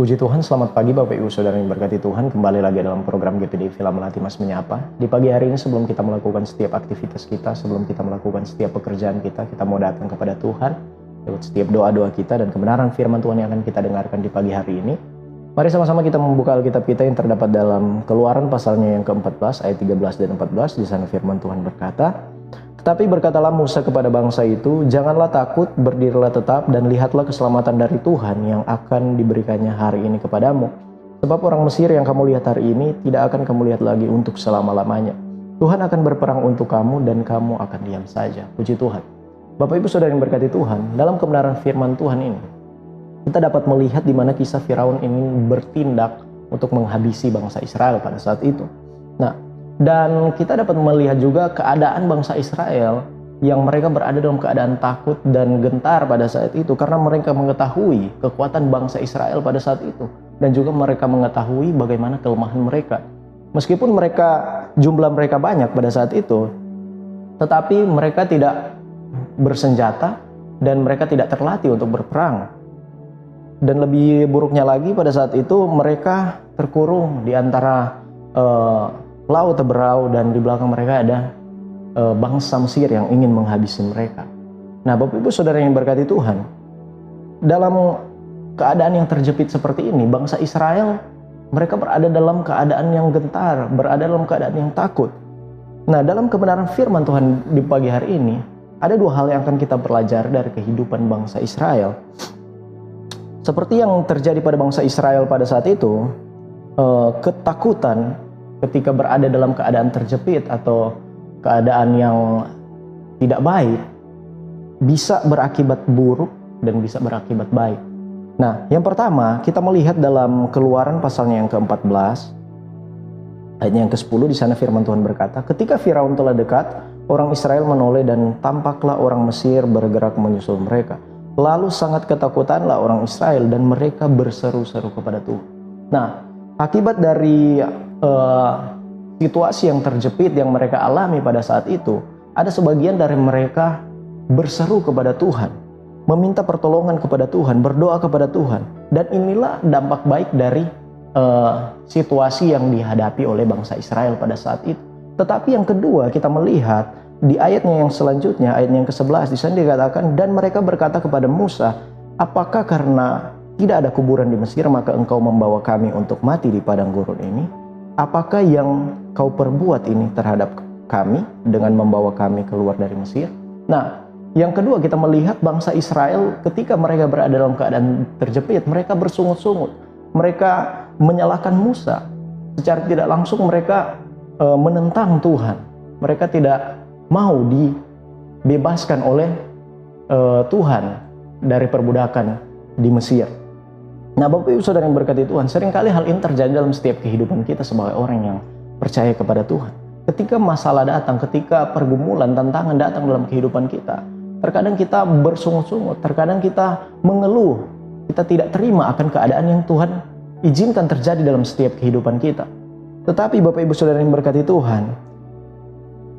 Puji Tuhan, selamat pagi Bapak Ibu Saudara yang berkati Tuhan. Kembali lagi dalam program GPD Villa Melati Mas Menyapa. Di pagi hari ini sebelum kita melakukan setiap aktivitas kita, sebelum kita melakukan setiap pekerjaan kita mau datang kepada Tuhan lewat setiap doa-doa kita dan kebenaran firman Tuhan yang akan kita dengarkan di pagi hari ini. Mari sama-sama kita membuka Alkitab kita yang terdapat dalam Keluaran pasalnya yang ke-14 ayat 13 dan 14. Di sana firman Tuhan berkata, "Tetapi berkatalah Musa kepada bangsa itu, janganlah takut, berdirilah tetap dan lihatlah keselamatan dari Tuhan yang akan diberikannya hari ini kepadamu. Sebab orang Mesir yang kamu lihat hari ini tidak akan kamu lihat lagi untuk selama-lamanya. Tuhan akan berperang untuk kamu dan kamu akan diam saja." Puji Tuhan. Bapak Ibu Saudara yang berkati Tuhan, dalam kebenaran firman Tuhan ini, kita dapat melihat di mana kisah Firaun ini bertindak untuk menghabisi bangsa Israel pada saat itu. Nah, dan kita dapat melihat juga keadaan bangsa Israel yang mereka berada dalam keadaan takut dan gentar pada saat itu karena mereka mengetahui kekuatan bangsa Israel pada saat itu dan juga mereka mengetahui bagaimana kelemahan mereka. Meskipun jumlah mereka banyak pada saat itu, tetapi mereka tidak bersenjata dan mereka tidak terlatih untuk berperang. Dan lebih buruknya lagi pada saat itu mereka terkurung di antara laut Teberau dan di belakang mereka ada bangsa Mesir yang ingin menghabisi mereka. Nah, Bapak Ibu Saudara yang berkati Tuhan, dalam keadaan yang terjepit seperti ini, bangsa Israel mereka berada dalam keadaan yang gentar, berada dalam keadaan yang takut. Nah, dalam kebenaran firman Tuhan di pagi hari ini, ada dua hal yang akan kita pelajari dari kehidupan bangsa Israel. Seperti yang terjadi pada bangsa Israel pada saat itu, ketakutan ketika berada dalam keadaan terjepit atau keadaan yang tidak baik bisa berakibat buruk dan bisa berakibat baik. Nah, yang pertama kita melihat dalam Keluaran pasalnya yang ke-14 ayatnya yang ke-10. Di sana firman Tuhan berkata, "Ketika Firaun telah dekat, orang Israel menoleh dan tampaklah orang Mesir bergerak menyusul mereka. Lalu sangat ketakutanlah orang Israel dan mereka berseru-seru kepada Tuhan." Nah, akibat dari situasi yang terjepit yang mereka alami pada saat itu, ada sebagian dari mereka berseru kepada Tuhan, meminta pertolongan kepada Tuhan, berdoa kepada Tuhan. Dan inilah dampak baik dari situasi yang dihadapi oleh bangsa Israel pada saat itu. Tetapi yang kedua, kita melihat di ayatnya yang selanjutnya, ayatnya yang ke-11, di sana dikatakan, "Dan mereka berkata kepada Musa, apakah karena tidak ada kuburan di Mesir maka engkau membawa kami untuk mati di padang gurun ini? Apakah yang kau perbuat ini terhadap kami dengan membawa kami keluar dari Mesir?" Nah, yang kedua kita melihat bangsa Israel ketika mereka berada dalam keadaan terjepit, mereka bersungut-sungut. Mereka menyalahkan Musa. Secara tidak langsung mereka menentang Tuhan. Mereka tidak mau dibebaskan oleh Tuhan dari perbudakan di Mesir. Nah, Bapak Ibu Saudara yang berkati Tuhan, seringkali hal ini terjadi dalam setiap kehidupan kita sebagai orang yang percaya kepada Tuhan. Ketika masalah datang, ketika pergumulan, tantangan datang dalam kehidupan kita, terkadang kita bersungut-sungut, terkadang kita mengeluh, kita tidak terima akan keadaan yang Tuhan izinkan terjadi dalam setiap kehidupan kita. Tetapi Bapak Ibu Saudara yang berkati Tuhan,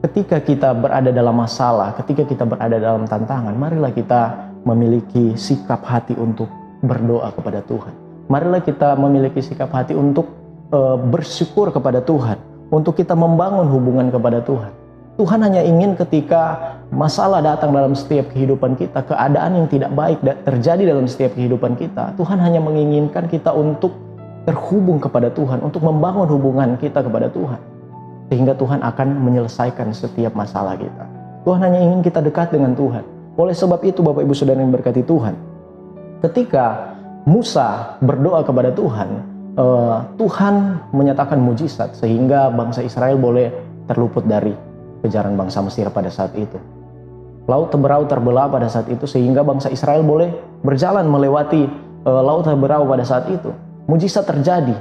ketika kita berada dalam masalah, ketika kita berada dalam tantangan, marilah kita memiliki sikap hati untuk berdoa kepada Tuhan. Marilah kita memiliki sikap hati untuk bersyukur kepada Tuhan, untuk kita membangun hubungan kepada Tuhan. Tuhan hanya ingin ketika masalah datang dalam setiap kehidupan kita, keadaan yang tidak baik terjadi dalam setiap kehidupan kita, Tuhan hanya menginginkan kita untuk terhubung kepada Tuhan, untuk membangun hubungan kita kepada Tuhan. Sehingga Tuhan akan menyelesaikan setiap masalah kita. Tuhan hanya ingin kita dekat dengan Tuhan. Oleh sebab itu Bapak Ibu Saudara yang berkati Tuhan, ketika Musa berdoa kepada Tuhan, Tuhan menyatakan mujizat sehingga bangsa Israel boleh terluput dari kejaran bangsa Mesir pada saat itu. Laut Teberau terbelah pada saat itu sehingga bangsa Israel boleh berjalan melewati Laut Teberau pada saat itu. Mujizat terjadi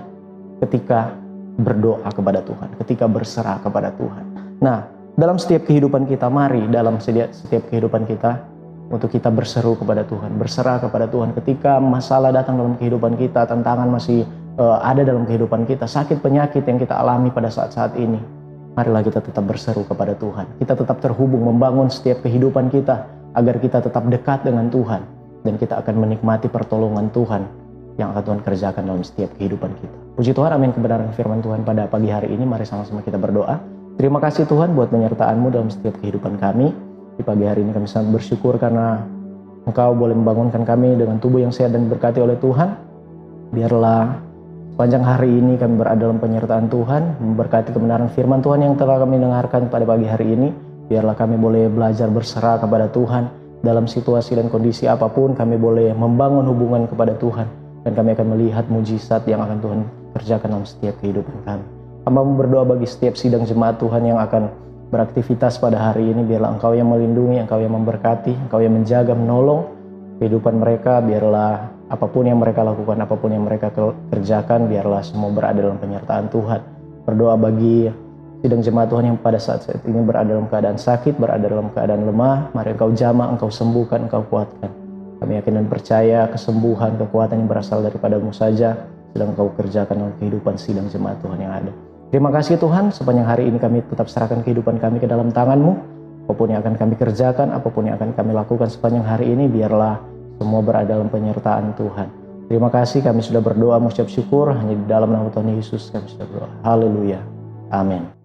ketika berdoa kepada Tuhan, ketika berserah kepada Tuhan. Nah, dalam setiap kehidupan kita, mari dalam setiap kehidupan kita untuk kita berseru kepada Tuhan, berserah kepada Tuhan. Ketika masalah datang dalam kehidupan kita, tantangan masih ada dalam kehidupan kita, sakit penyakit yang kita alami pada saat-saat ini, marilah kita tetap berseru kepada Tuhan. Kita tetap terhubung, membangun setiap kehidupan kita agar kita tetap dekat dengan Tuhan dan kita akan menikmati pertolongan Tuhan yang akan Tuhan kerjakan dalam setiap kehidupan kita. Puji Tuhan, amin. Kebenaran firman Tuhan pada pagi hari ini, mari sama-sama kita berdoa. Terima kasih Tuhan buat penyertaan-Mu dalam setiap kehidupan kami. Di pagi hari ini kami sangat bersyukur karena Engkau boleh membangunkan kami dengan tubuh yang sehat dan diberkati oleh Tuhan. Biarlah sepanjang hari ini kami berada dalam penyertaan Tuhan, memberkati kebenaran firman Tuhan yang telah kami dengarkan pada pagi hari ini. Biarlah kami boleh belajar berserah kepada Tuhan dalam situasi dan kondisi apapun. Kami boleh membangun hubungan kepada Tuhan, dan kami akan melihat mujizat yang akan Tuhan kerjakan dalam setiap kehidupan kami. Hamba berdoa bagi setiap sidang jemaat Tuhan yang akan beraktivitas pada hari ini. Biarlah Engkau yang melindungi, Engkau yang memberkati, Engkau yang menjaga, menolong kehidupan mereka. Biarlah apapun yang mereka lakukan, apapun yang mereka kerjakan, biarlah semua berada dalam penyertaan Tuhan. Berdoa bagi sidang jemaat Tuhan yang pada saat ini berada dalam keadaan sakit, berada dalam keadaan lemah. Mari Engkau jamah, Engkau sembuhkan, Engkau kuatkan. Kami yakin dan percaya kesembuhan, kekuatan yang berasal daripada-Mu saja sedang Engkau kerjakan dalam kehidupan sidang jemaat Tuhan yang ada. Terima kasih Tuhan, sepanjang hari ini kami tetap serahkan kehidupan kami ke dalam tangan-Mu. Apapun yang akan kami kerjakan, apapun yang akan kami lakukan sepanjang hari ini, biarlah semua berada dalam penyertaan Tuhan. Terima kasih, kami sudah berdoa mengucap syukur, hanya di dalam nama Tuhan Yesus kami sudah berdoa. Haleluya. Amin.